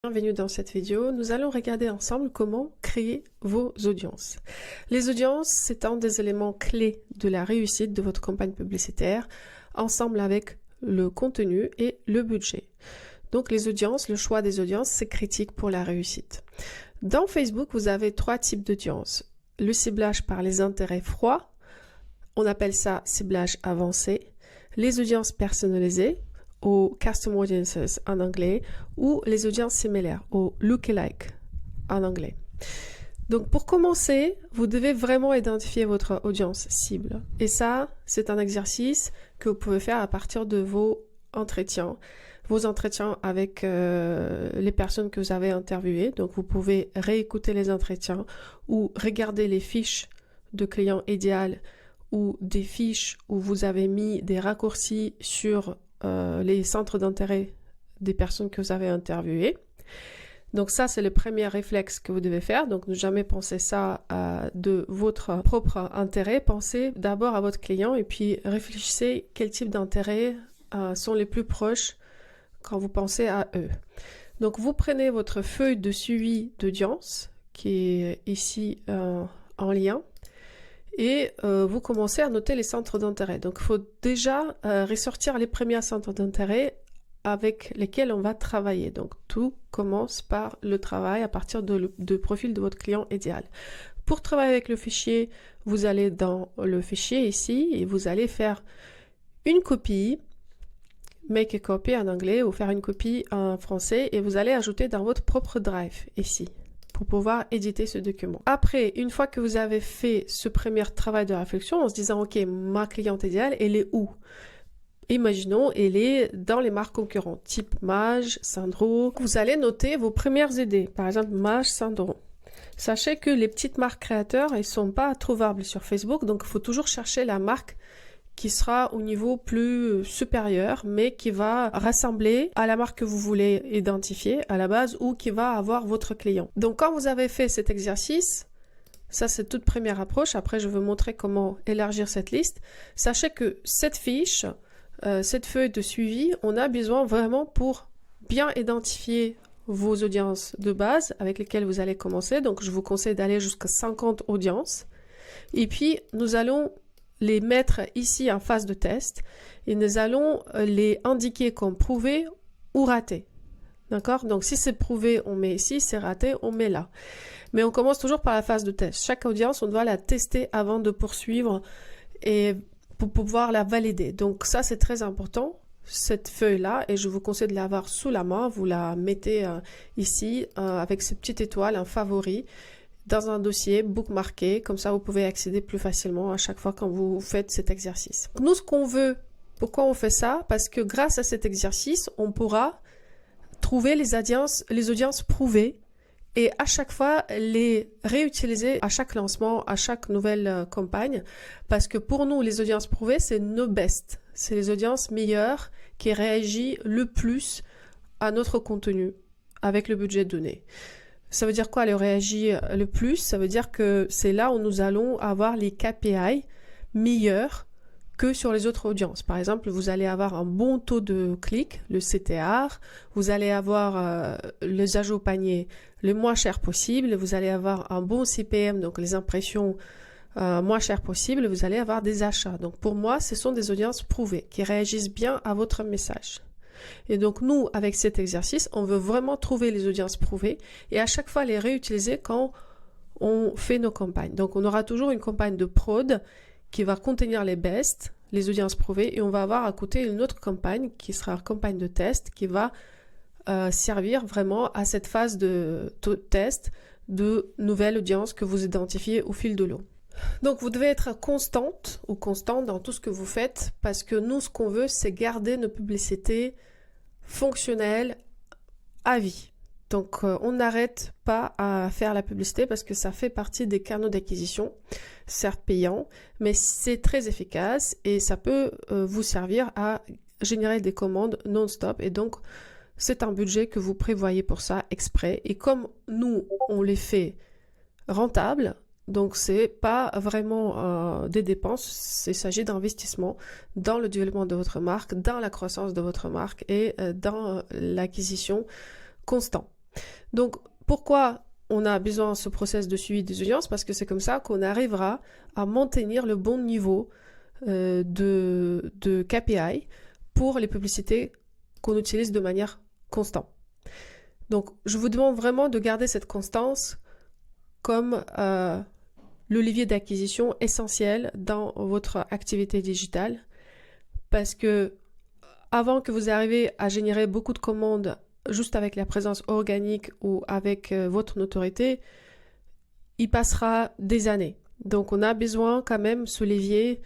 Bienvenue dans cette vidéo, nous allons regarder ensemble comment créer vos audiences. Les audiences, c'est un des éléments clés de la réussite de votre campagne publicitaire, ensemble avec le contenu et le budget. Donc les audiences, le choix des audiences, c'est critique pour la réussite. Dans Facebook, vous avez trois types d'audiences. Le ciblage par les intérêts froids, on appelle ça ciblage avancé. Les audiences personnalisées, aux Custom Audiences en anglais, ou les audiences similaires, aux Lookalike en anglais. Donc pour commencer, vous devez vraiment identifier votre audience cible. Et ça, c'est un exercice que vous pouvez faire à partir de vos entretiens avec les personnes que vous avez interviewées. Donc vous pouvez réécouter les entretiens ou regarder les fiches de client idéal ou des fiches où vous avez mis des raccourcis sur les centres d'intérêt des personnes que vous avez interviewées. Donc ça, c'est le premier réflexe que vous devez faire. Donc ne jamais penser ça de votre propre intérêt. Pensez d'abord à votre client et puis réfléchissez quel type d'intérêts sont les plus proches quand vous pensez à eux. Donc vous prenez votre feuille de suivi d'audience qui est ici en lien. Et vous commencez à noter les centres d'intérêt. Donc, il faut déjà ressortir les premiers centres d'intérêt avec lesquels on va travailler. Donc, tout commence par le travail à partir de profil de votre client idéal. Pour travailler avec le fichier, vous allez dans le fichier ici et vous allez faire une copie, make a copy en anglais ou faire une copie en français et vous allez ajouter dans votre propre drive ici, pour pouvoir éditer ce document. Après, une fois que vous avez fait ce premier travail de réflexion en se disant, ok, ma cliente idéale, elle est où? Imaginons, elle est dans les marques concurrentes, type Mage, Sandro. Vous allez noter vos premières idées, par exemple Mage, Sandro. Sachez que les petites marques créateurs, elles ne sont pas trouvables sur Facebook, donc il faut toujours chercher la marque qui sera au niveau plus supérieur, mais qui va rassembler à la marque que vous voulez identifier à la base ou qui va avoir votre client. Donc quand vous avez fait cet exercice, ça c'est toute première approche, après je vais vous montrer comment élargir cette liste. Sachez que cette fiche, cette feuille de suivi, on a besoin vraiment pour bien identifier vos audiences de base avec lesquelles vous allez commencer. Donc je vous conseille d'aller jusqu'à 50 audiences. Et puis nous allons les mettre ici en phase de test et nous allons les indiquer comme prouvé ou raté. D'accord? Donc si c'est prouvé, on met ici, c'est raté, on met là. Mais on commence toujours par la phase de test. Chaque audience, on doit la tester avant de poursuivre et pour pouvoir la valider. Donc ça, c'est très important, cette feuille-là, et je vous conseille de l'avoir sous la main. Vous la mettez ici avec cette petite étoile, un favori, dans un dossier bookmarké, comme ça vous pouvez accéder plus facilement à chaque fois quand vous faites cet exercice. Nous, ce qu'on veut, pourquoi on fait ça? Parce que grâce à cet exercice, on pourra trouver les audiences prouvées et à chaque fois les réutiliser à chaque lancement, à chaque nouvelle campagne. Parce que pour nous, les audiences prouvées, c'est nos best. C'est les audiences meilleures qui réagissent le plus à notre contenu avec le budget donné. Ça veut dire quoi, le réagir le plus? Ça veut dire que c'est là où nous allons avoir les KPI meilleurs que sur les autres audiences. Par exemple, vous allez avoir un bon taux de clic, le CTR, vous allez avoir les ajouts au panier le moins cher possible, vous allez avoir un bon CPM, donc les impressions moins chères possible, vous allez avoir des achats. Donc pour moi, ce sont des audiences prouvées qui réagissent bien à votre message. Et donc nous, avec cet exercice, on veut vraiment trouver les audiences prouvées et à chaque fois les réutiliser quand on fait nos campagnes. Donc on aura toujours une campagne de prod qui va contenir les best, les audiences prouvées, et on va avoir à côté une autre campagne qui sera une campagne de test qui va servir vraiment à cette phase de test de nouvelles audiences que vous identifiez au fil de l'eau. Donc vous devez être constante ou constant dans tout ce que vous faites parce que nous, ce qu'on veut, c'est garder nos publicités fonctionnelles à vie. Donc on n'arrête pas à faire la publicité parce que ça fait partie des canaux d'acquisition, certes payants, mais c'est très efficace et ça peut vous servir à générer des commandes non-stop et donc c'est un budget que vous prévoyez pour ça exprès et comme nous, on les fait rentables, donc c'est pas vraiment des dépenses, il s'agit d'investissement dans le développement de votre marque, dans la croissance de votre marque et dans l'acquisition constante. Donc, pourquoi on a besoin de ce process de suivi des audiences? Parce que c'est comme ça qu'on arrivera à maintenir le bon niveau de KPI pour les publicités qu'on utilise de manière constante. Donc, je vous demande vraiment de garder cette constance comme le levier d'acquisition essentiel dans votre activité digitale, parce que avant que vous arriviez à générer beaucoup de commandes juste avec la présence organique ou avec votre notoriété, il passera des années. Donc, on a besoin quand même ce levier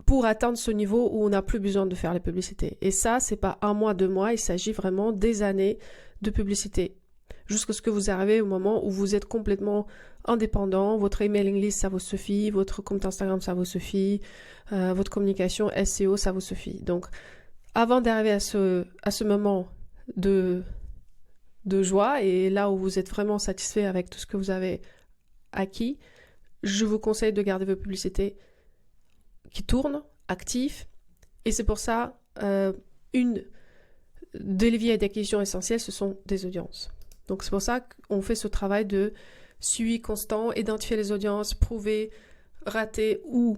pour atteindre ce niveau où on n'a plus besoin de faire les publicités. Et ça, c'est pas 1 mois, 2 mois, il s'agit vraiment des années de publicité. Jusqu'à ce que vous arrivez au moment où vous êtes complètement indépendant, votre emailing list, ça vous suffit, votre compte Instagram, ça vous suffit, votre communication SEO, ça vous suffit. Donc, avant d'arriver à ce moment de joie et là où vous êtes vraiment satisfait avec tout ce que vous avez acquis, je vous conseille de garder vos publicités qui tournent, actifs. Et c'est pour ça, une des leviers d'acquisition essentiels, ce sont des audiences. Donc c'est pour ça qu'on fait ce travail de suivi constant, identifier les audiences, prouver, rater ou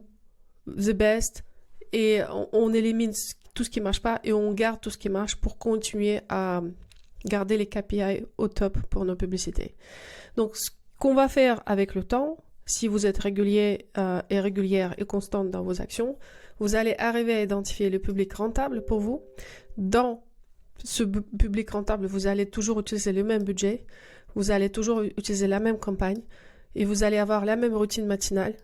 the best, et on élimine tout ce qui ne marche pas et on garde tout ce qui marche pour continuer à garder les KPI au top pour nos publicités. Donc ce qu'on va faire avec le temps, si vous êtes régulier et régulière et constante dans vos actions, vous allez arriver à identifier le public rentable pour vous. Dans ce public rentable, vous allez toujours utiliser le même budget, vous allez toujours utiliser la même campagne et vous allez avoir la même routine matinale.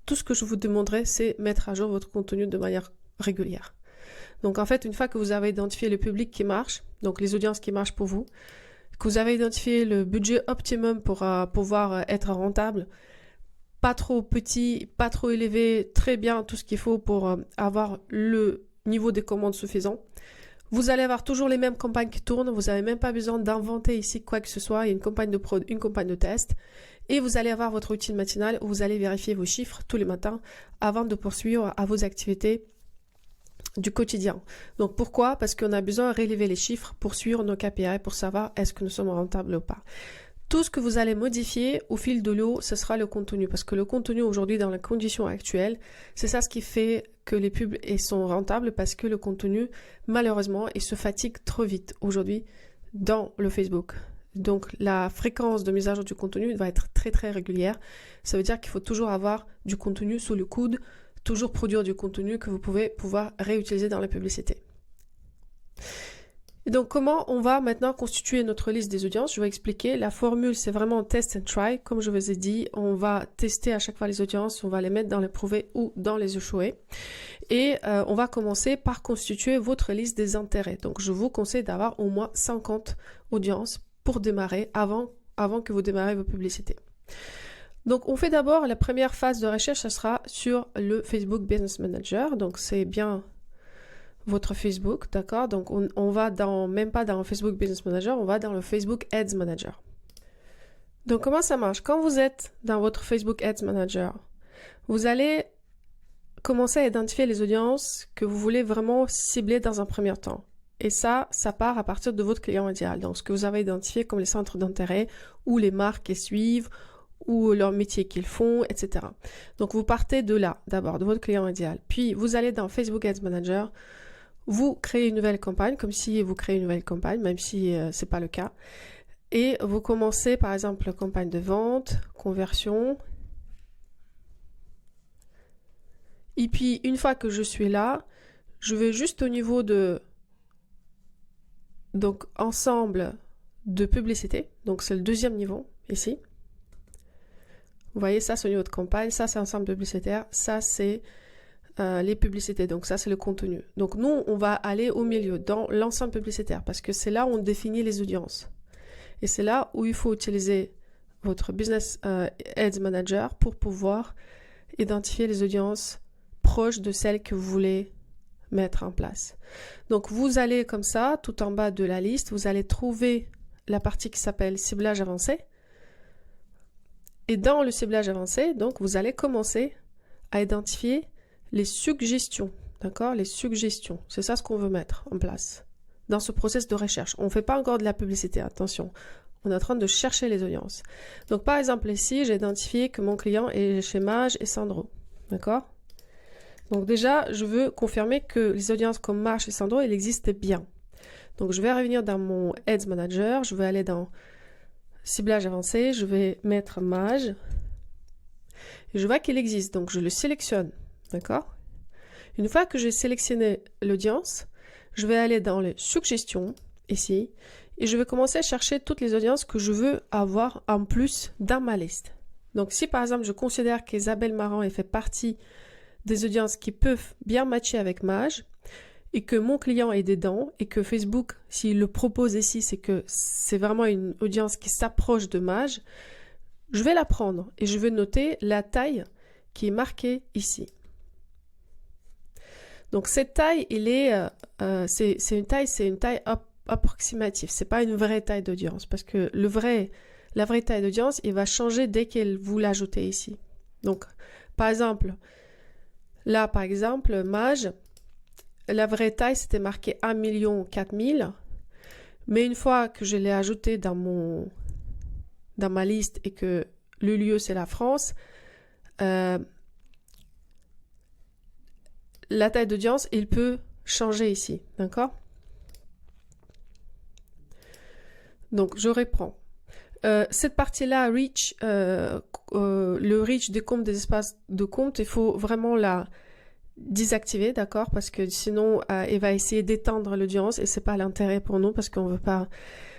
Tout ce que je vous demanderai, c'est mettre à jour votre contenu de manière régulière. Donc en fait, une fois que vous avez identifié le public qui marche, donc les audiences qui marchent pour vous, que vous avez identifié le budget optimum pour pouvoir être rentable, pas trop petit, pas trop élevé, très bien, tout ce qu'il faut pour avoir le niveau des commandes suffisant, vous allez avoir toujours les mêmes campagnes qui tournent, vous n'avez même pas besoin d'inventer ici quoi que ce soit, il y a une campagne de prod, une campagne de test, et vous allez avoir votre routine matinale où vous allez vérifier vos chiffres tous les matins avant de poursuivre à vos activités du quotidien. Donc pourquoi? Parce qu'on a besoin de relever les chiffres pour suivre nos KPI, pour savoir est-ce que nous sommes rentables ou pas. Tout ce que vous allez modifier au fil de l'eau, ce sera le contenu. Parce que le contenu aujourd'hui, dans les conditions actuelles, c'est ça ce qui fait que les pubs sont rentables, parce que le contenu, malheureusement, il se fatigue trop vite aujourd'hui dans le Facebook. Donc la fréquence de mise à jour du contenu va être très très régulière. Ça veut dire qu'il faut toujours avoir du contenu sous le coude, toujours produire du contenu que vous pouvez pouvoir réutiliser dans la publicité. Et donc, comment on va maintenant constituer notre liste des audiences? Je vais expliquer. La formule, c'est vraiment test and try. Comme je vous ai dit, on va tester à chaque fois les audiences, on va les mettre dans les prouvés ou dans les échoués. Et on va commencer par constituer votre liste des intérêts. Donc, je vous conseille d'avoir au moins 50 audiences pour démarrer avant que vous démarrez vos publicités. Donc, on fait d'abord la première phase de recherche, ça sera sur le Facebook Business Manager. Donc, c'est bien votre Facebook, d'accord? Donc, on va même pas dans le Facebook Business Manager, on va dans le Facebook Ads Manager. Donc, comment ça marche? Quand vous êtes dans votre Facebook Ads Manager, vous allez commencer à identifier les audiences que vous voulez vraiment cibler dans un premier temps. Et ça part à partir de votre client idéal. Donc, ce que vous avez identifié comme les centres d'intérêt ou les marques qui suivent ou leur métier qu'ils font, etc. Donc, vous partez de là, d'abord, de votre client idéal. Puis, vous allez dans Facebook Ads Manager, vous créez une nouvelle campagne, comme si vous créez une nouvelle campagne, même si c'est pas le cas. Et vous commencez, par exemple, campagne de vente, conversion. Et puis, une fois que je suis là, je vais juste au niveau de donc ensemble de publicité. Donc, c'est le deuxième niveau, ici. Vous voyez, ça, c'est au niveau de campagne. Ça, c'est ensemble publicitaire. Ça, c'est les publicités. Donc, ça, c'est le contenu. Donc, nous, on va aller au milieu, dans l'ensemble publicitaire, parce que c'est là où on définit les audiences. Et c'est là où il faut utiliser votre Business Ads Manager pour pouvoir identifier les audiences proches de celles que vous voulez mettre en place. Donc, vous allez comme ça, tout en bas de la liste, vous allez trouver la partie qui s'appelle ciblage avancé. Et dans le ciblage avancé, donc, vous allez commencer à identifier les suggestions, d'accord? Les suggestions, c'est ça ce qu'on veut mettre en place. dans ce process de recherche. On ne fait pas encore de la publicité, attention. On est en train de chercher les audiences. Donc, par exemple, ici, j'ai identifié que mon client est chez Maj et Sandro. D'accord? Donc, déjà, je veux confirmer que les audiences comme Maj et Sandro, elles existent bien. Donc, je vais revenir dans mon Ads Manager. Je vais aller dans Ciblage avancé. Je vais mettre Maj. Et je vois qu'il existe. Donc, je le sélectionne. D'accord? Une fois que j'ai sélectionné l'audience, je vais aller dans les suggestions, ici, et je vais commencer à chercher toutes les audiences que je veux avoir en plus dans ma liste. Donc, si par exemple, je considère qu'Isabelle Marant fait partie des audiences qui peuvent bien matcher avec Maj, et que mon client est dedans, et que Facebook, s'il le propose ici, c'est que c'est vraiment une audience qui s'approche de Maj, je vais la prendre et je vais noter la taille qui est marquée ici. Donc cette taille, c'est une taille approximative. C'est pas une vraie taille d'audience parce que la vraie taille d'audience, il va changer dès que vous l'ajoutez ici. Donc par exemple, là par exemple, Maj, la vraie taille c'était marqué 1 400 000, mais une fois que je l'ai ajouté dans ma liste et que le lieu c'est la France, la taille d'audience, il peut changer ici, d'accord? Donc, je reprends. Cette partie-là, reach, le reach des comptes, des espaces de compte, il faut vraiment la désactiver, d'accord? Parce que sinon, il va essayer d'étendre l'audience et c'est pas l'intérêt pour nous parce qu'on veut pas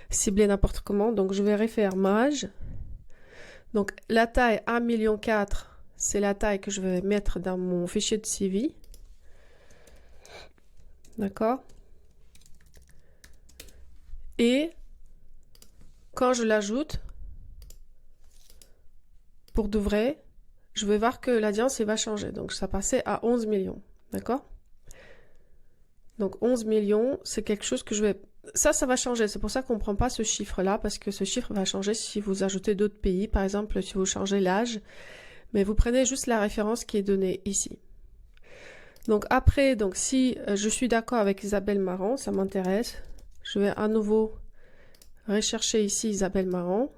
cibler n'importe comment. Donc, je vais refaire Maj. Donc, la taille 1,4 million, c'est la taille que je vais mettre dans mon fichier de CV. D'accord? Et quand je l'ajoute, pour de vrai, je vais voir que l'audience va changer. Donc, ça passait à 11 millions. D'accord? Donc, 11 millions, c'est quelque chose que je vais... Ça va changer. C'est pour ça qu'on ne prend pas ce chiffre-là, parce que ce chiffre va changer si vous ajoutez d'autres pays. Par exemple, si vous changez l'âge. Mais vous prenez juste la référence qui est donnée ici. Donc après, si je suis d'accord avec Isabelle Marant, ça m'intéresse, je vais à nouveau rechercher ici Isabelle Marant.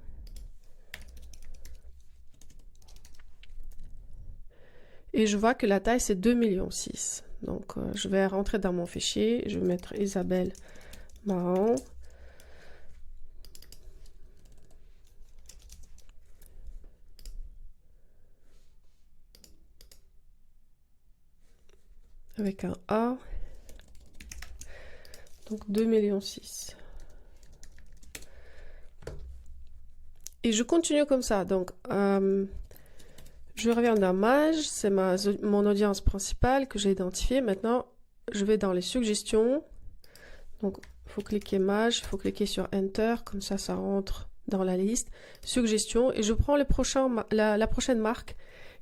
Et je vois que la taille c'est 2,6 millions. Donc je vais rentrer dans mon fichier, je vais mettre Isabelle Marant. Avec un A. Donc 2,6 millions. Et je continue comme ça. Donc je reviens dans Maj, c'est mon audience principale que j'ai identifiée. Maintenant, je vais dans les suggestions. Donc il faut cliquer Maj, il faut cliquer sur Enter, comme ça rentre dans la liste. Suggestions, et je prends la prochaine marque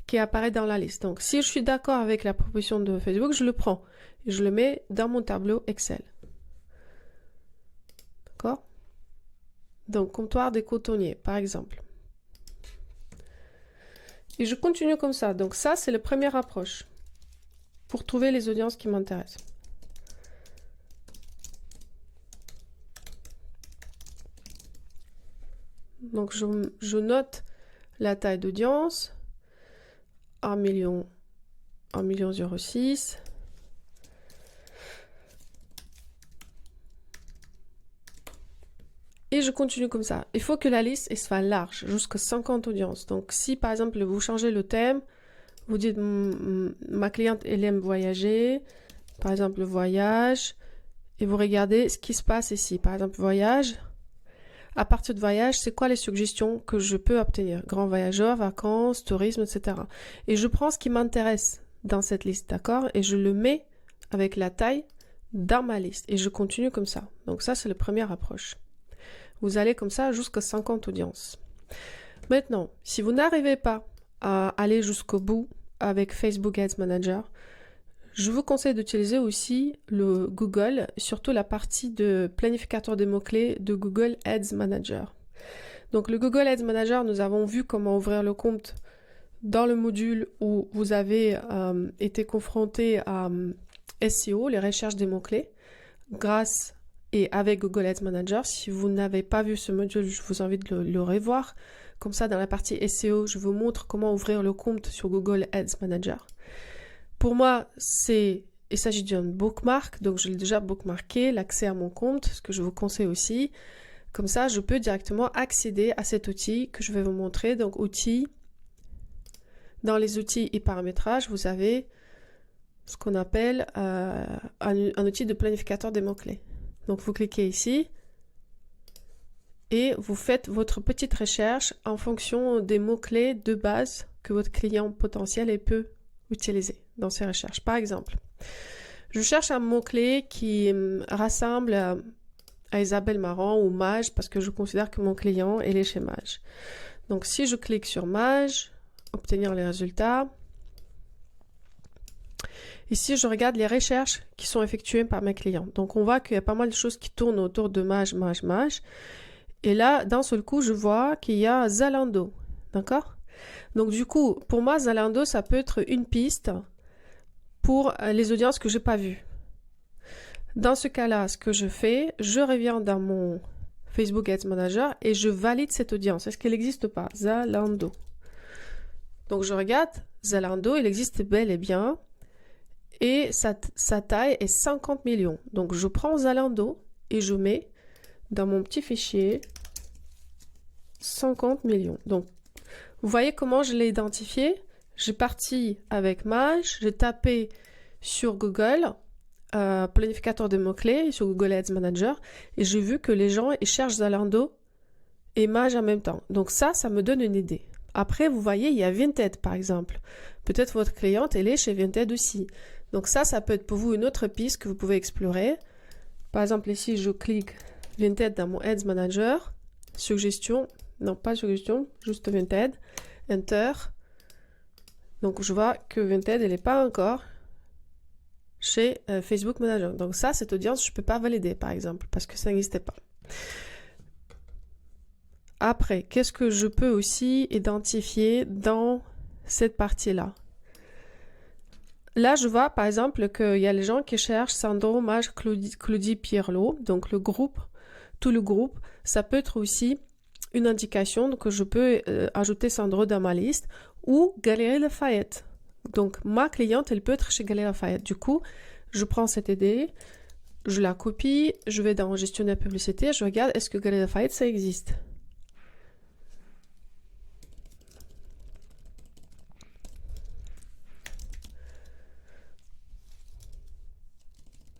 qui apparaît dans la liste. Donc, si je suis d'accord avec la proposition de Facebook, je le prends et je le mets dans mon tableau Excel. D'accord? Donc, comptoir des cotonniers, par exemple. Et je continue comme ça. Donc, ça, c'est la première approche pour trouver les audiences qui m'intéressent. Donc, je note la taille d'audience. 1,06 million. Et je continue comme ça. Il faut que la liste soit large, jusqu'à 50 audiences. Donc si par exemple vous changez le thème, vous dites ma cliente elle aime voyager, par exemple voyage, et vous regardez ce qui se passe ici. Par exemple voyage. À partir de voyage, c'est quoi les suggestions que je peux obtenir? Grand voyageur, vacances, tourisme, etc. Et je prends ce qui m'intéresse dans cette liste, d'accord? Et je le mets avec la taille dans ma liste. Et je continue comme ça. Donc ça, c'est la première approche. Vous allez comme ça jusqu'à 50 audiences. Maintenant, si vous n'arrivez pas à aller jusqu'au bout avec Facebook Ads Manager, je vous conseille d'utiliser aussi le Google, surtout la partie de planificateur des mots-clés de Google Ads Manager. Donc le Google Ads Manager, nous avons vu comment ouvrir le compte dans le module où vous avez été confronté à SEO, les recherches des mots-clés, grâce et avec Google Ads Manager. Si vous n'avez pas vu ce module, je vous invite de le revoir. Comme ça, dans la partie SEO, je vous montre comment ouvrir le compte sur Google Ads Manager. Pour moi, il s'agit d'un bookmark, donc je l'ai déjà bookmarké, l'accès à mon compte, ce que je vous conseille aussi. Comme ça, je peux directement accéder à cet outil que je vais vous montrer. Donc, outils. Dans les outils et paramétrages, vous avez ce qu'on appelle un outil de planificateur des mots-clés. Donc, vous cliquez ici et vous faites votre petite recherche en fonction des mots-clés de base que votre client potentiel peut utiliser dans ses recherches. Par exemple, je cherche un mot-clé qui rassemble à Isabelle Marant ou Mage parce que je considère que mon client est chez Mage. Donc, si je clique sur Mage, obtenir les résultats. Ici, je regarde les recherches qui sont effectuées par mes clients. Donc, on voit qu'il y a pas mal de choses qui tournent autour de Mage. Et là, d'un seul coup, je vois qu'il y a Zalando. D'accord? Donc, du coup, pour moi, Zalando, ça peut être une piste pour les audiences que je n'ai pas vues. Dans ce cas-là, ce que je fais, je reviens dans mon Facebook Ads Manager et je valide cette audience. Est-ce qu'elle n'existe pas? Zalando. Donc, je regarde Zalando, il existe bel et bien. Et sa taille est 50 millions. Donc, je prends Zalando et je mets dans mon petit fichier 50 millions. Donc, vous voyez comment je l'ai identifié? J'ai parti avec Mage, j'ai tapé sur Google, planificateur de mots-clés, sur Google Ads Manager, et j'ai vu que les gens ils cherchent Zalando et Mage en même temps. Donc ça me donne une idée. Après, vous voyez, il y a Vinted, par exemple. Peut-être votre cliente, elle est chez Vinted aussi. Donc ça peut être pour vous une autre piste que vous pouvez explorer. Par exemple, ici, je clique Vinted dans mon Ads Manager. Suggestion, non pas suggestion, juste Vinted. Enter. Donc, je vois que Vinted, elle n'est pas encore chez Facebook Manager. Donc ça, cette audience, je ne peux pas valider, par exemple, parce que ça n'existait pas. Après, qu'est-ce que je peux aussi identifier dans cette partie-là? Là, je vois, par exemple, qu'il y a les gens qui cherchent Sandro, Mage, Claudie, Pierlot. Donc, le groupe, tout le groupe, ça peut être aussi une indication que je peux ajouter Sandro dans ma liste ou Galeries Lafayette. Donc, ma cliente, elle peut être chez Galeries Lafayette. Du coup, je prends cette idée, je la copie, je vais dans Gestionnaire publicité, je regarde est-ce que Galeries Lafayette, ça existe.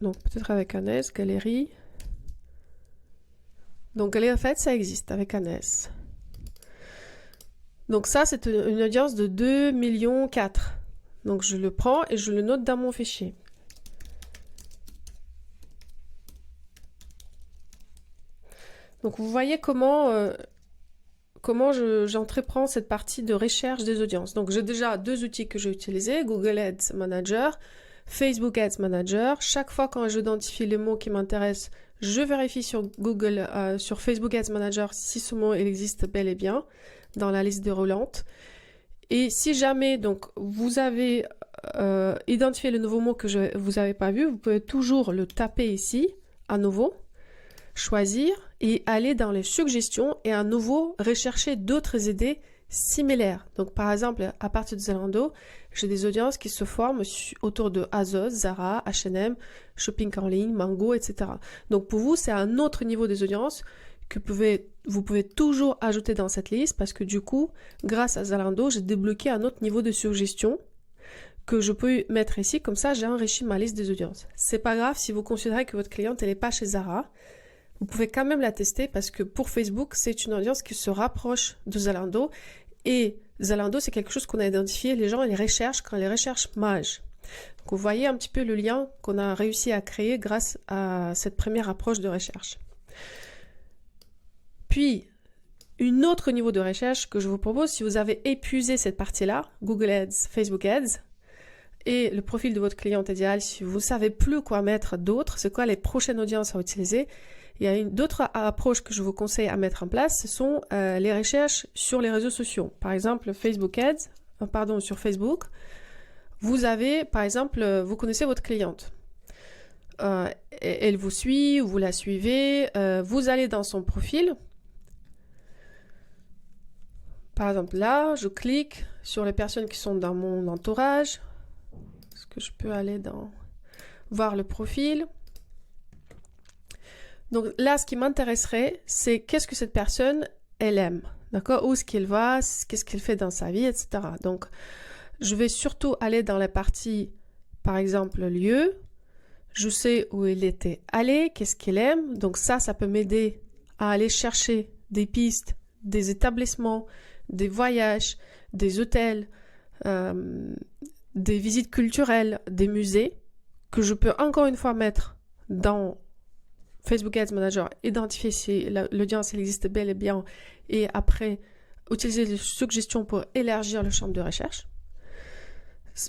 Donc, peut-être avec un S, Galerie. Donc, Galeries Lafayette, ça existe avec un S. Donc, ça, c'est une audience de 2,4 millions. Donc, je le prends et je le note dans mon fichier. Donc, vous voyez comment j'entreprends cette partie de recherche des audiences. Donc, j'ai déjà deux outils que j'ai utilisés, Google Ads Manager, Facebook Ads Manager. Chaque fois quand j'identifie les mots qui m'intéressent, je vérifie sur sur Facebook Ads Manager si ce mot il existe bel et bien dans la liste déroulante. Et si jamais donc vous avez identifié le nouveau mot que vous n'avez pas vu, vous pouvez toujours le taper ici à nouveau, choisir et aller dans les suggestions et à nouveau rechercher d'autres idées similaires. Donc par exemple, à partir de Zalando, j'ai des audiences qui se forment autour de Azos, Zara, H&M, Shopping en ligne, Mango, etc. Donc pour vous, c'est un autre niveau des audiences que vous pouvez toujours ajouter dans cette liste parce que du coup, grâce à Zalando, j'ai débloqué un autre niveau de suggestion que je peux mettre ici. Comme ça, j'ai enrichi ma liste des audiences. C'est pas grave si vous considérez que votre cliente n'est pas chez Zara. Vous pouvez quand même la tester parce que pour Facebook, c'est une audience qui se rapproche de Zalando. Et Zalando, c'est quelque chose qu'on a identifié. Les gens les recherchent quand ils recherchent Mage. Donc, vous voyez un petit peu le lien qu'on a réussi à créer grâce à cette première approche de recherche. Puis, un autre niveau de recherche que je vous propose, si vous avez épuisé cette partie-là, Google Ads, Facebook Ads, et le profil de votre client idéal, si vous ne savez plus quoi mettre d'autre, c'est quoi les prochaines audiences à utiliser, il y a d'autres approches que je vous conseille à mettre en place, ce sont les recherches sur les réseaux sociaux. Par exemple, sur Facebook, vous avez, par exemple, vous connaissez votre cliente. elle vous suit ou vous la suivez, vous allez dans son profil. Par exemple, là, je clique sur les personnes qui sont dans mon entourage. Est-ce que je peux aller dans voir le profil? Donc là, ce qui m'intéresserait, c'est qu'est-ce que cette personne, elle aime, d'accord? Où est-ce qu'elle va, qu'est-ce qu'elle fait dans sa vie, etc. Donc, je vais surtout aller dans la partie, par exemple, lieu. Je sais où elle était allée, qu'est-ce qu'elle aime. Donc ça peut m'aider à aller chercher des pistes, des établissements, des voyages, des hôtels, des visites culturelles, des musées, que je peux encore une fois mettre dans Facebook Ads Manager, identifier si l'audience existe bel et bien, et après utiliser les suggestions pour élargir le champ de recherche.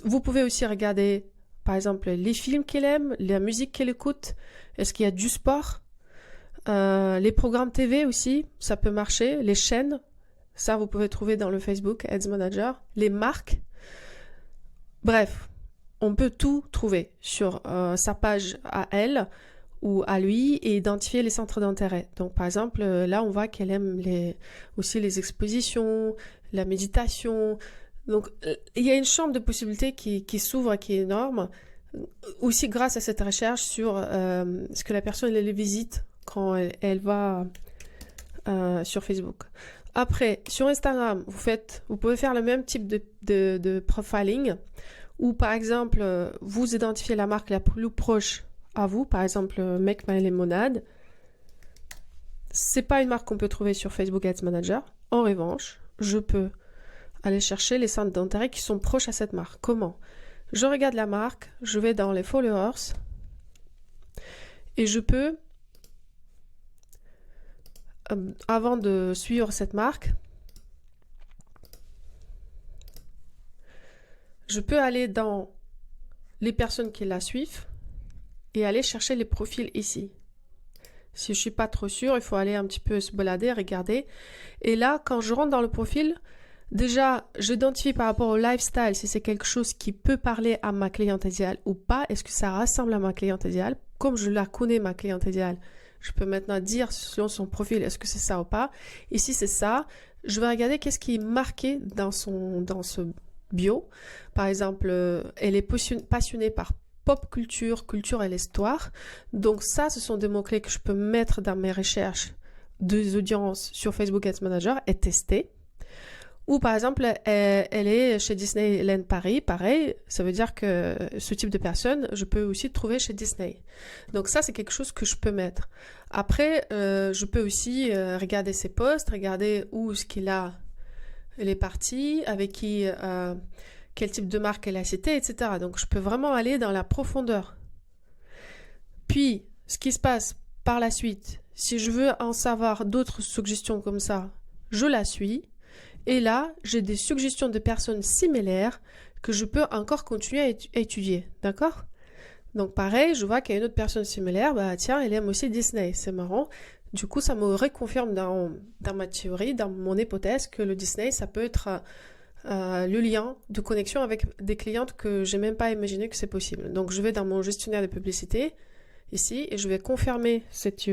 Vous pouvez aussi regarder, par exemple, les films qu'elle aime, la musique qu'elle écoute, est-ce qu'il y a du sport, les programmes TV aussi, ça peut marcher, les chaînes, ça vous pouvez trouver dans le Facebook Ads Manager, les marques. Bref, on peut tout trouver sur sa page à elle ou à lui et identifier les centres d'intérêt. Donc par exemple, là on voit qu'elle aime aussi les expositions, la méditation. Donc il y a une chambre de possibilités qui s'ouvre, qui est énorme, aussi grâce à cette recherche sur ce que la personne elle les visite quand elle va sur Facebook. Après, sur Instagram, vous pouvez faire le même type de profiling, où par exemple, vous identifiez la marque la plus proche à vous, par exemple Make My Lemonade. C'est pas une marque qu'on peut trouver sur Facebook Ads Manager. En revanche, je peux aller chercher les centres d'intérêt qui sont proches à cette marque. Comment? Je regarde la marque, je vais dans les followers et je peux, avant de suivre cette marque, je peux aller dans les personnes qui la suivent et aller chercher les profils ici. Si je suis pas trop sûre, il faut aller un petit peu se balader, regarder. Et là, quand je rentre dans le profil, déjà, j'identifie par rapport au lifestyle si c'est quelque chose qui peut parler à ma cliente idéale ou pas. Est-ce que ça ressemble à ma cliente idéale? Comme je la connais, ma cliente idéale, je peux maintenant dire selon son profil, est-ce que c'est ça ou pas? Ici, c'est ça. Je vais regarder qu'est-ce qui est marqué dans ce bio. Par exemple, elle est passionnée par pop culture, culture et l'histoire. Donc ça, ce sont des mots-clés que je peux mettre dans mes recherches des audiences sur Facebook Ads Manager et tester. Ou par exemple, elle est chez Disneyland Paris, pareil, ça veut dire que ce type de personne, je peux aussi trouver chez Disney. Donc ça, c'est quelque chose que je peux mettre. Après, je peux aussi regarder ses posts, regarder où est-ce qu'il a les parties, avec qui, quel type de marque elle a cité, etc. Donc je peux vraiment aller dans la profondeur. Puis, ce qui se passe par la suite, si je veux en savoir d'autres suggestions comme ça, je la suis. Et là, j'ai des suggestions de personnes similaires que je peux encore continuer à étudier. D'accord? Donc pareil, je vois qu'il y a une autre personne similaire, bah tiens, elle aime aussi Disney, c'est marrant. Du coup, ça me reconfirme dans ma théorie, dans mon hypothèse, que le Disney, ça peut être le lien de connexion avec des clientes que j'ai même pas imaginé que c'est possible. Donc je vais dans mon gestionnaire de publicité, ici, et je vais confirmer cette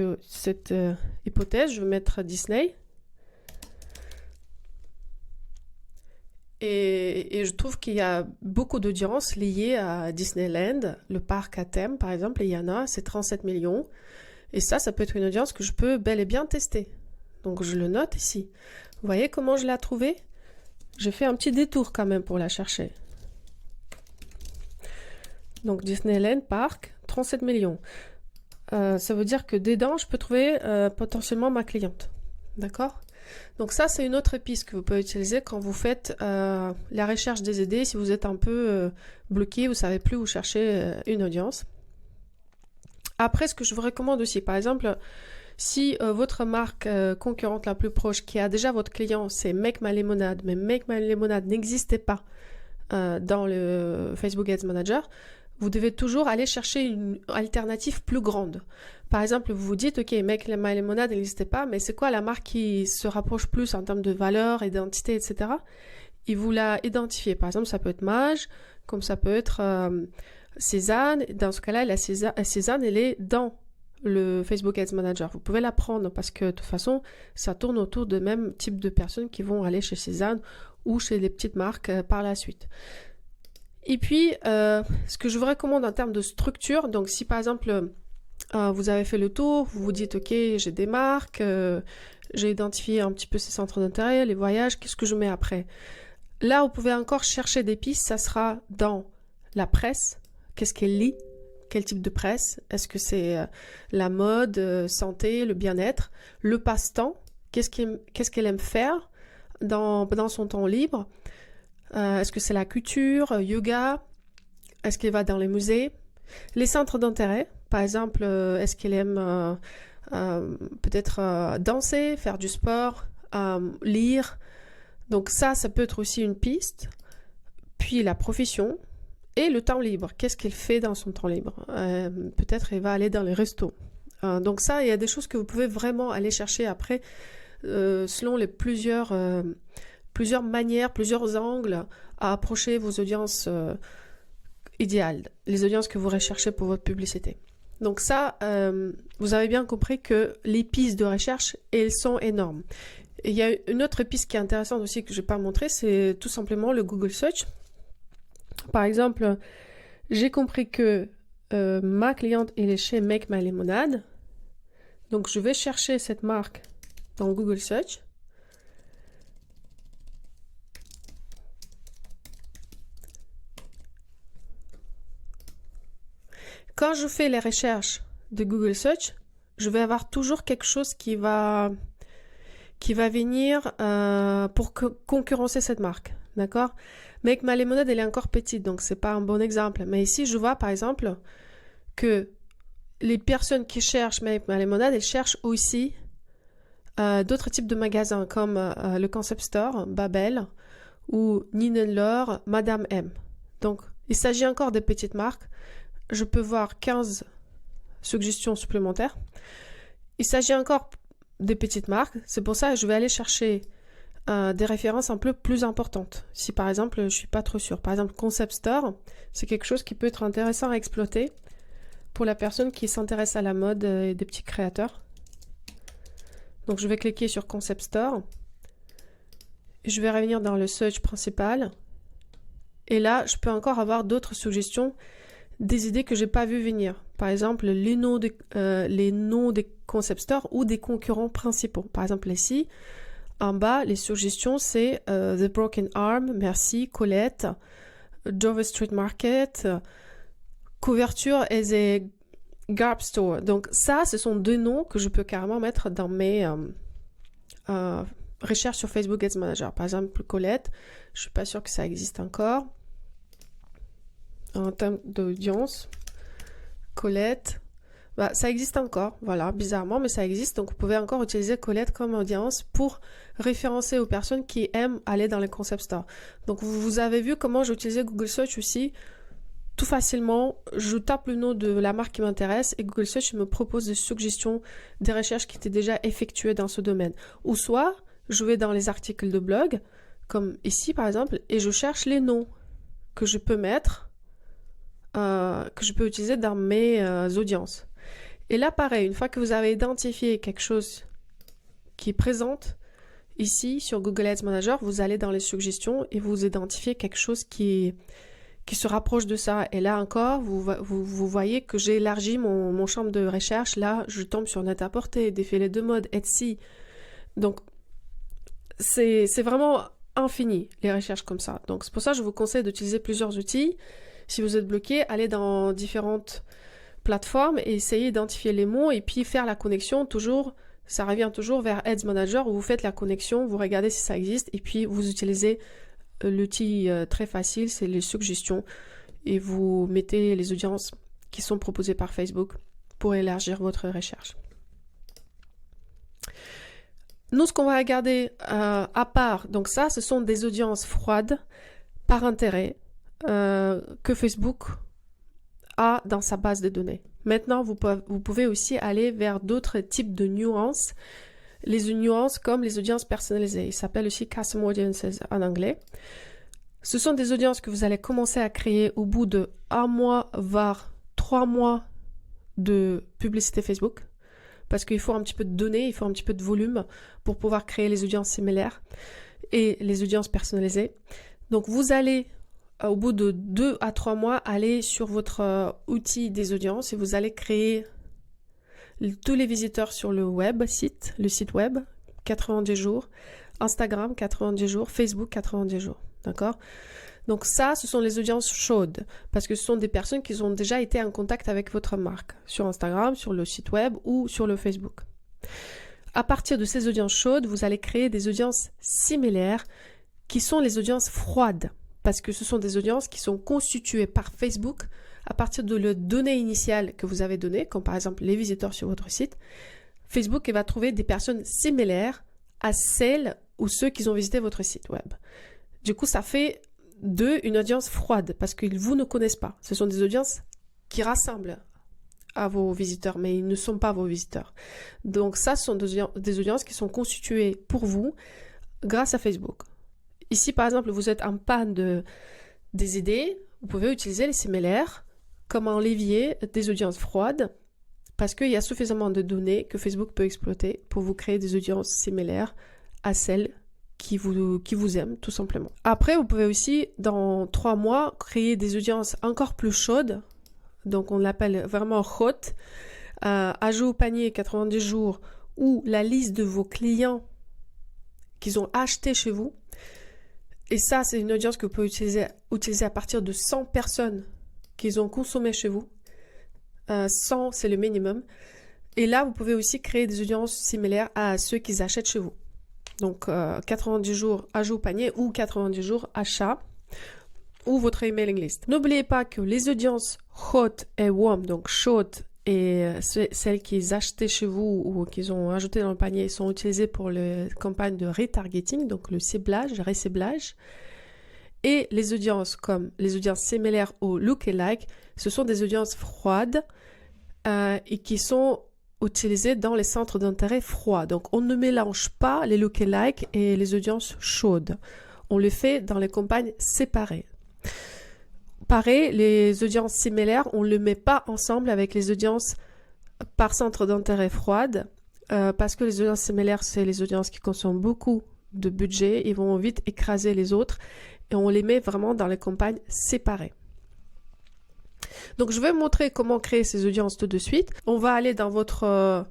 hypothèse, je vais mettre Disney. Et je trouve qu'il y a beaucoup d'audiences liées à Disneyland, le parc à thème par exemple, et il y en a, c'est 37 millions. Et ça peut être une audience que je peux bel et bien tester. Donc je le note ici. Vous voyez comment je l'ai trouvée? J'ai fait un petit détour quand même pour la chercher. Donc Disneyland Park, 37 millions. Ça veut dire que dedans, je peux trouver potentiellement ma cliente. D'accord? Donc ça, c'est une autre piste que vous pouvez utiliser quand vous faites la recherche des idées, si vous êtes un peu bloqué, vous ne savez plus où chercher une audience. Après, ce que je vous recommande aussi, par exemple, si votre marque concurrente la plus proche, qui a déjà votre client, c'est Make My Lemonade, mais Make My Lemonade n'existait pas dans le Facebook Ads Manager, vous devez toujours aller chercher une alternative plus grande. Par exemple, vous vous dites, ok, Make My Lemonade n'existait pas, mais c'est quoi la marque qui se rapproche plus en termes de valeur, identité, etc. Et vous la identifiez. Par exemple, ça peut être Mage, comme ça peut être Cézanne. Dans ce cas-là, Cézanne, elle est dans le Facebook Ads Manager. Vous pouvez la prendre parce que de toute façon, ça tourne autour de même type de personnes qui vont aller chez Cézanne ou chez les petites marques par la suite. Et puis, ce que je vous recommande en termes de structure, donc si par exemple, vous avez fait le tour, vous vous dites, ok, j'ai des marques, j'ai identifié un petit peu ces centres d'intérêt, les voyages, qu'est-ce que je mets après? Là, vous pouvez encore chercher des pistes, ça sera dans la presse, qu'est-ce qu'elle lit? Quel type de presse? Est-ce que c'est la mode, santé, le bien-être? Le passe-temps, qu'est-ce qu'elle aime faire dans son temps libre? Est-ce que c'est la culture, yoga? Est-ce qu'elle va dans les musées? Les centres d'intérêt, par exemple, est-ce qu'elle aime peut-être danser, faire du sport, lire? Donc ça peut être aussi une piste. Puis la profession. Et le temps libre, qu'est-ce qu'elle fait dans son temps libre? Peut-être elle va aller dans les restos. Donc ça, il y a des choses que vous pouvez vraiment aller chercher après, selon les plusieurs manières, plusieurs angles à approcher vos audiences idéales, les audiences que vous recherchez pour votre publicité. Donc ça, vous avez bien compris que les pistes de recherche, elles sont énormes. Et il y a une autre piste qui est intéressante aussi que je ne vais pas montrer, c'est tout simplement le Google Search. Par exemple, j'ai compris que ma cliente elle est chez Make My Lemonade. Donc, je vais chercher cette marque dans Google Search. Quand je fais les recherches de Google Search, je vais avoir toujours quelque chose qui va venir pour concurrencer cette marque. D'accord? Make My Lemonade, elle est encore petite, donc c'est pas un bon exemple. Mais ici, je vois par exemple que les personnes qui cherchent Make My Lemonade, elles cherchent aussi d'autres types de magasins comme le Concept Store, Babel ou Ninenlor, Madame M. Donc, il s'agit encore de petites marques. Je peux voir 15 suggestions supplémentaires. Il s'agit encore des petites marques. C'est pour ça que je vais aller chercher des références un peu plus importantes. Si par exemple, je suis pas trop sûre. Par exemple, Concept Store, c'est quelque chose qui peut être intéressant à exploiter pour la personne qui s'intéresse à la mode et des petits créateurs. Donc, je vais cliquer sur Concept Store. Et je vais revenir dans le search principal. Et là, je peux encore avoir d'autres suggestions, des idées que j'ai pas vu venir. Par exemple, les noms des Concept Store ou des concurrents principaux. Par exemple, ici, en bas, les suggestions, c'est The Broken Arm, merci, Colette, Dover Street Market, Couverture et The Garb Store. Donc ça, ce sont deux noms que je peux carrément mettre dans mes recherches sur Facebook Ads Manager. Par exemple, Colette, je suis pas sûre que ça existe encore. En termes d'audience, Colette, bah, ça existe encore, voilà, bizarrement, mais ça existe. Donc, vous pouvez encore utiliser Colette comme audience pour référencer aux personnes qui aiment aller dans les Concept Store. Donc, vous avez vu comment j'ai utilisé Google Search aussi. Tout facilement, je tape le nom de la marque qui m'intéresse et Google Search me propose des suggestions, des recherches qui étaient déjà effectuées dans ce domaine. Ou soit, je vais dans les articles de blog, comme ici par exemple, et je cherche les noms que je peux mettre, que je peux utiliser dans mes audiences. Et là, pareil, une fois que vous avez identifié quelque chose qui est présente ici sur Google Ads Manager, vous allez dans les suggestions et vous identifiez quelque chose qui se rapproche de ça. Et là encore, vous voyez que j'ai élargi mon champ de recherche. Là, je tombe sur Net-à-Porter, défilé de mode, Etsy. Donc, c'est vraiment infini, les recherches comme ça. Donc, c'est pour ça que je vous conseille d'utiliser plusieurs outils. Si vous êtes bloqué, allez dans différentes plateformes et essayez d'identifier les mots et puis faire la connexion toujours. Ça revient toujours vers Ads Manager où vous faites la connexion, vous regardez si ça existe et puis vous utilisez l'outil très facile, c'est les suggestions et vous mettez les audiences qui sont proposées par Facebook pour élargir votre recherche. Nous, ce qu'on va regarder à part, donc ça, ce sont des audiences froides par intérêt que Facebook a dans sa base de données. Maintenant, vous pouvez aussi aller vers d'autres types de nuances. Les nuances comme les audiences personnalisées. Ils s'appellent aussi Custom Audiences en anglais. Ce sont des audiences que vous allez commencer à créer au bout de 1 mois, voire 3 mois de publicité Facebook. Parce qu'il faut un petit peu de données, il faut un petit peu de volume pour pouvoir créer les audiences similaires et les audiences personnalisées. Donc vous allez, au bout de 2 à 3 mois, aller sur votre outil des audiences et vous allez créer tous les visiteurs sur le site web, 90 jours, Instagram 90 jours, Facebook 90 jours, d'accord? Donc ça, ce sont les audiences chaudes, parce que ce sont des personnes qui ont déjà été en contact avec votre marque, sur Instagram, sur le site web ou sur le Facebook. À partir de ces audiences chaudes, vous allez créer des audiences similaires, qui sont les audiences froides, parce que ce sont des audiences qui sont constituées par Facebook à partir de les données initiales que vous avez données, comme par exemple les visiteurs sur votre site. Facebook va trouver des personnes similaires à celles ou ceux qui ont visité votre site web. Du coup, ça fait une audience froide parce qu'ils vous ne connaissent pas. Ce sont des audiences qui rassemblent à vos visiteurs, mais ils ne sont pas vos visiteurs. Donc ça, ce sont des audiences qui sont constituées pour vous grâce à Facebook. Ici, par exemple, vous êtes en panne des idées, vous pouvez utiliser les similaires comme un levier des audiences froides parce qu'il y a suffisamment de données que Facebook peut exploiter pour vous créer des audiences similaires à celles qui vous aiment, tout simplement. Après, vous pouvez aussi, dans 3 mois, créer des audiences encore plus chaudes. Donc, on l'appelle vraiment hot. Ajout au panier 90 jours ou la liste de vos clients qu'ils ont acheté chez vous. Et ça, c'est une audience que vous pouvez utiliser à partir de 100 personnes qu'ils ont consommé chez vous. 100, c'est le minimum. Et là, vous pouvez aussi créer des audiences similaires à ceux qui achètent chez vous. Donc, 90 jours ajout au panier ou 90 jours achat ou votre emailing list. N'oubliez pas que les audiences hot et warm, donc chaudes et celles qu'ils achetaient chez vous ou qu'ils ont ajoutées dans le panier sont utilisées pour les campagnes de retargeting, donc le ciblage, reciblage. Et les audiences comme les audiences similaires au lookalike, ce sont des audiences froides et qui sont utilisés dans les centres d'intérêt froids. Donc, on ne mélange pas les lookalikes et les audiences chaudes. On les fait dans les campagnes séparées. Pareil, les audiences similaires, on ne les met pas ensemble avec les audiences par centre d'intérêt froides parce que les audiences similaires, c'est les audiences qui consomment beaucoup de budget. Ils vont vite écraser les autres et on les met vraiment dans les campagnes séparées. Donc, je vais vous montrer comment créer ces audiences tout de suite. On va aller dans votre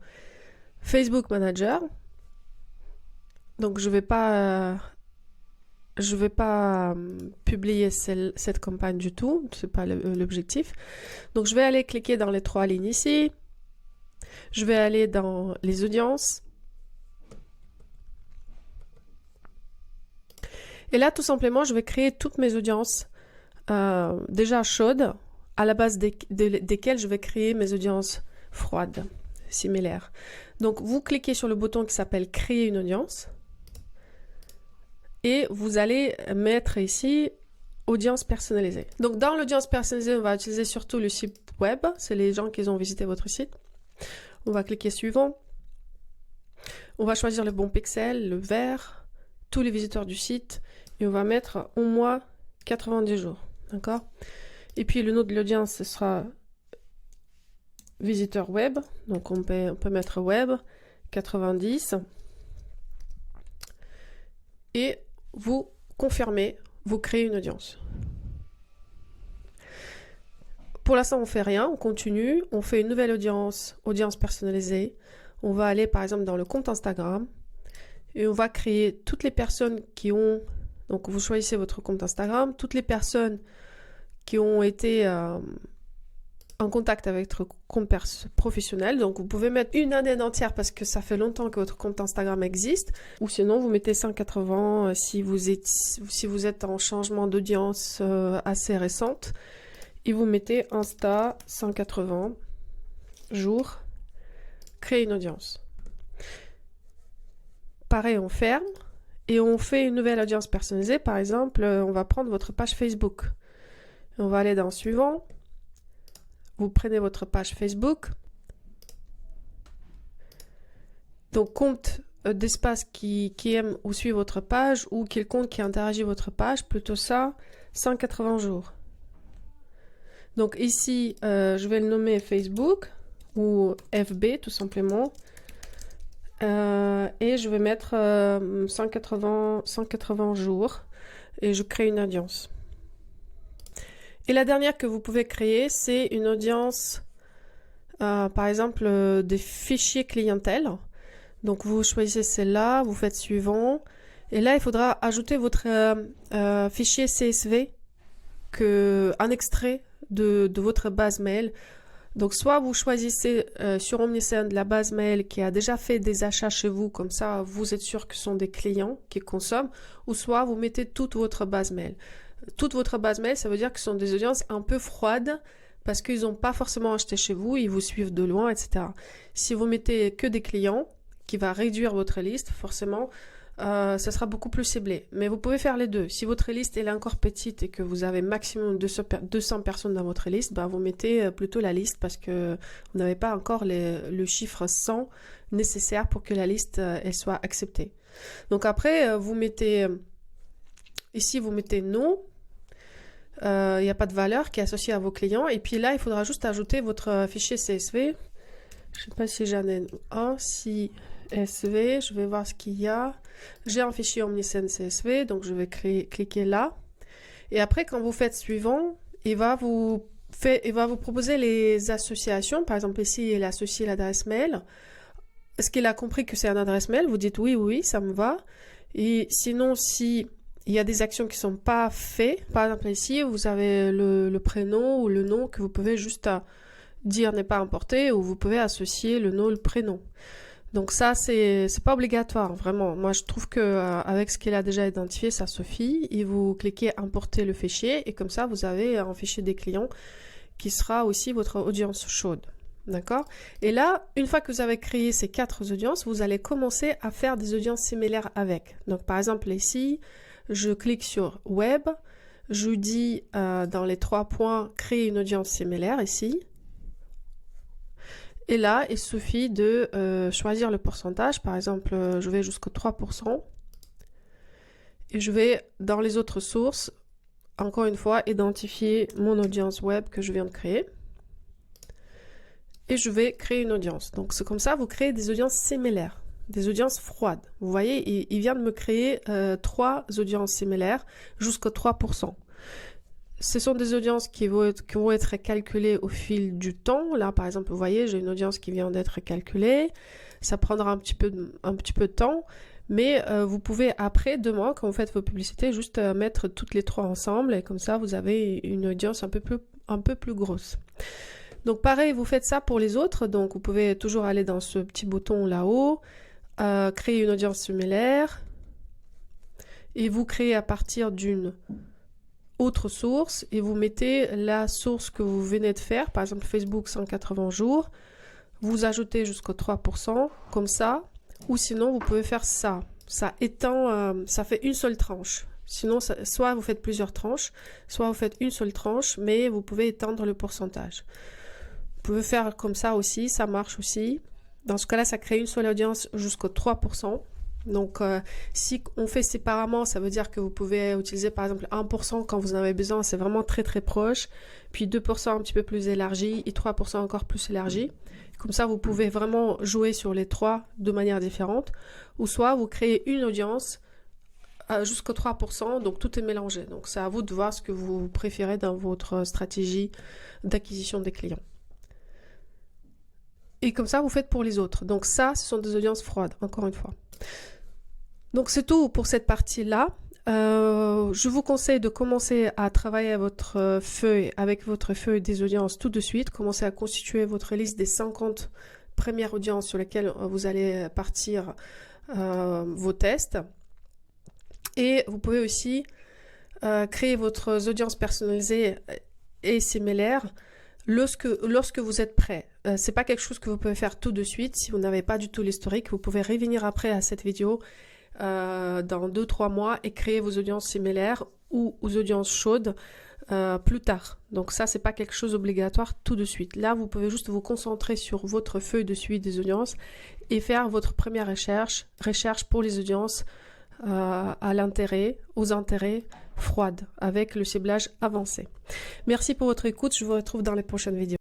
Facebook Manager. Donc, je vais pas publier cette campagne du tout. C'est pas l'objectif. Donc, je vais aller cliquer dans les 3 lignes ici. Je vais aller dans les audiences. Et là, tout simplement, je vais créer toutes mes audiences déjà chaudes, à la base desquelles je vais créer mes audiences froides, similaires. Donc, vous cliquez sur le bouton qui s'appelle « Créer une audience » et vous allez mettre ici « Audience personnalisée ». Donc, dans l'audience personnalisée, on va utiliser surtout le site web. C'est les gens qui ont visité votre site. On va cliquer « Suivant ». On va choisir le bon pixel, le vert, tous les visiteurs du site et on va mettre au moins 90 jours. D'accord ? Et puis le nom de l'audience, ce sera visiteur web. Donc on peut mettre web 90. Et vous confirmez, vous créez une audience. Pour l'instant, on ne fait rien, on continue. On fait une nouvelle audience personnalisée. On va aller par exemple dans le compte Instagram. Et on va créer toutes les personnes qui ont... Donc vous choisissez votre compte Instagram. Toutes les personnes qui ont été en contact avec votre compte professionnel. Donc, vous pouvez mettre une année entière parce que ça fait longtemps que votre compte Instagram existe. Ou sinon, vous mettez 180 si vous êtes en changement d'audience assez récente. Et vous mettez Insta 180 jours. Créer une audience. Pareil, on ferme. Et on fait une nouvelle audience personnalisée. Par exemple, on va prendre votre page Facebook. On va aller dans Suivant. Vous prenez votre page Facebook. Donc, compte d'espace qui aime ou suit votre page ou quelconque qui interagit votre page, plutôt ça, 180 jours. Donc ici, je vais le nommer Facebook ou FB tout simplement. Et je vais mettre 180 jours et je crée une audience. Et la dernière que vous pouvez créer, c'est une audience, par exemple, des fichiers clientèle. Donc vous choisissez celle-là, vous faites suivant. Et là, il faudra ajouter votre fichier CSV, un extrait de votre base mail. Donc soit vous choisissez sur Omnisend la base mail qui a déjà fait des achats chez vous, comme ça vous êtes sûr que ce sont des clients qui consomment, ou soit vous mettez toute votre base mail. Toute votre base mail, ça veut dire que ce sont des audiences un peu froides parce qu'ils n'ont pas forcément acheté chez vous, ils vous suivent de loin, etc. Si vous mettez que des clients, qui va réduire votre liste, forcément, ça sera beaucoup plus ciblé. Mais vous pouvez faire les deux. Si votre liste est encore petite et que vous avez maximum 200 personnes dans votre liste, bah, vous mettez plutôt la liste parce que vous n'avez pas encore le chiffre 100 nécessaire pour que la liste elle soit acceptée. Donc après, vous mettez ici, vous mettez non. Il n'y a pas de valeur qui est associée à vos clients. Et puis là, il faudra juste ajouter votre fichier CSV. Je ne sais pas si j'en ai un. Si CSV, je vais voir ce qu'il y a. J'ai un fichier Omnisend CSV, donc je vais cliquer là. Et après, quand vous faites suivant, il va vous proposer les associations. Par exemple, ici, il associe l'adresse mail. Est-ce qu'il a compris que c'est une adresse mail? Vous dites oui, oui, ça me va. Et sinon, si il y a des actions qui ne sont pas faites, par exemple ici, vous avez le prénom ou le nom que vous pouvez juste dire n'est pas importé, ou vous pouvez associer le nom, le prénom. Donc ça, c'est pas obligatoire, vraiment. Moi, je trouve que avec ce qu'il a déjà identifié, ça suffit. Et vous cliquez importer le fichier, et comme ça, vous avez un fichier des clients qui sera aussi votre audience chaude. D'accord? Et là, une fois que vous avez créé ces 4 audiences, vous allez commencer à faire des audiences similaires avec. Donc par exemple ici, je clique sur Web, je dis dans les 3 points, créer une audience similaire ici. Et là, il suffit de choisir le pourcentage. Par exemple, je vais jusqu'au 3%. Et je vais, dans les autres sources, encore une fois, identifier mon audience web que je viens de créer. Et je vais créer une audience. Donc c'est comme ça, vous créez des audiences similaires, des audiences froides. Vous voyez, il vient de me créer 3 audiences similaires jusqu'au 3%. Ce sont des audiences qui vont être calculées au fil du temps. Là, par exemple, vous voyez, j'ai une audience qui vient d'être calculée. Ça prendra un petit peu de temps. Mais vous pouvez après, demain, quand vous faites vos publicités, juste mettre toutes les 3 ensemble. Et comme ça, vous avez une audience un peu plus grosse. Donc pareil, vous faites ça pour les autres. Donc vous pouvez toujours aller dans ce petit bouton là-haut, créer une audience similaire. Et vous créez à partir d'une autre source et vous mettez la source que vous venez de faire, par exemple Facebook 180 jours, vous ajoutez jusqu'au 3% comme ça, ou sinon vous pouvez faire ça, ça étend, ça fait une seule tranche. Sinon, soit vous faites plusieurs tranches, soit vous faites une seule tranche, mais vous pouvez étendre le pourcentage. Vous pouvez faire comme ça aussi, ça marche aussi. Dans ce cas-là, ça crée une seule audience jusqu'au 3%. Donc, si on fait séparément, ça veut dire que vous pouvez utiliser par exemple 1% quand vous en avez besoin, c'est vraiment très très proche, puis 2% un petit peu plus élargi et 3% encore plus élargi. Comme ça, vous pouvez vraiment jouer sur les 3 de manière différente. Ou soit vous créez une audience jusqu'au 3%, donc tout est mélangé. Donc, c'est à vous de voir ce que vous préférez dans votre stratégie d'acquisition des clients. Et comme ça, vous faites pour les autres. Donc ça, ce sont des audiences froides, encore une fois. Donc c'est tout pour cette partie-là. Je vous conseille de commencer à travailler avec votre feuille des audiences tout de suite. Commencez à constituer votre liste des 50 premières audiences sur lesquelles vous allez partir vos tests. Et vous pouvez aussi créer votre audience personnalisée et similaire lorsque vous êtes prêt. C'est pas quelque chose que vous pouvez faire tout de suite. Si vous n'avez pas du tout l'historique, vous pouvez revenir après à cette vidéo dans 2-3 mois et créer vos audiences similaires ou aux audiences chaudes plus tard. Donc ça, c'est pas quelque chose obligatoire tout de suite. Là, vous pouvez juste vous concentrer sur votre feuille de suivi des audiences et faire votre première recherche pour les audiences à l'intérêt, aux intérêts froides, avec le ciblage avancé. Merci pour votre écoute, je vous retrouve dans les prochaines vidéos.